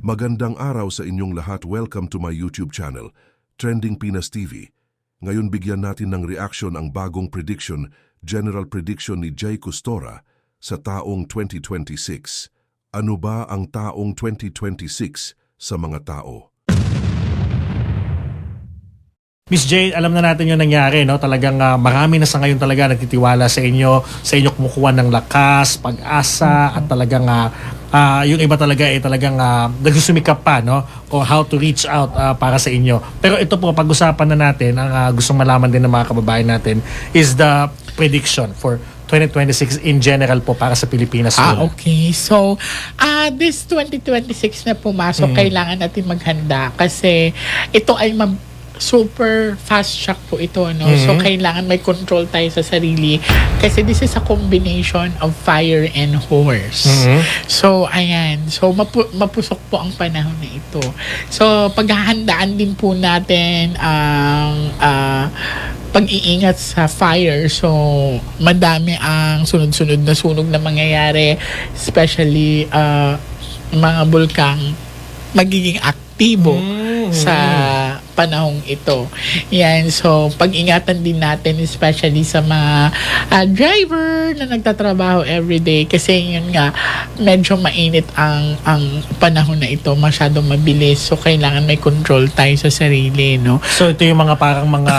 Magandang araw sa inyong lahat. Welcome to my YouTube channel, Trending Pinas TV. Ngayon bigyan natin ng reaction ang bagong prediction, general prediction ni Jay Custora sa taong 2026. Ano ba ang taong 2026 sa mga tao? Miss Jane, alam na natin yung nangyari, no? Talagang marami na sa ngayon talaga nagtitiwala sa inyo kumukuha ng lakas, pag-asa, at talagang yung iba talaga talagang nagsusumikap pa, no? O how to reach out para sa inyo. Pero ito po, pag-usapan na natin, ang gustong malaman din ng mga kababayan natin is the prediction for 2026 in general po para sa Pilipinas. Okay. So, this 2026 na pumasok, kailangan natin maghanda kasi ito ay super fast shock po ito, no? So, kailangan may control tayo sa sarili kasi this is a combination of fire and horse. So, ayan. So, mapusok po ang panahon na ito. So, paghahandaan din po natin ang pag-iingat sa fire. So, madami ang sunod-sunod na sunog na mangyayari, especially mga bulkang magiging aktibo sa panahong ito. Yan. So, pag-ingatan din natin, especially sa mga driver na nagtatrabaho everyday kasi yun nga, medyo mainit ang panahon na ito. Masyadong mabilis. So, kailangan may control tayo sa sarili, no? So, ito yung mga parang mga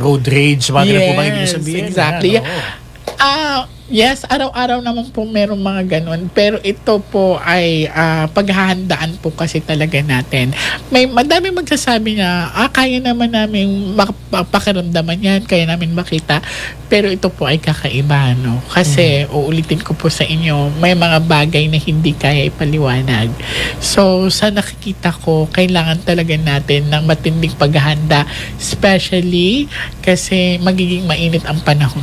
road rage, mga ganun po ba ibig sabihin? Exactly. Yes, araw-araw naman po merong mga ganun. Pero ito po ay paghahandaan po kasi talaga natin. May madami magsasabi na, kaya naman namin pakiramdaman yan, kaya namin makita. Pero ito po ay kakaiba, no? Kasi, uulitin ko po sa inyo, may mga bagay na hindi kaya ipaliwanag. So, sa nakikita ko, kailangan talaga natin ng matinding paghahanda, especially kasi magiging mainit ang panahon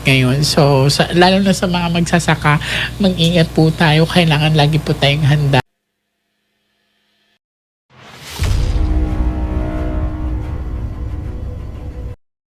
ngayon. So, lalo na sa mga magsasaka, mag-ingat po tayo. Kailangan lagi po tayong handa.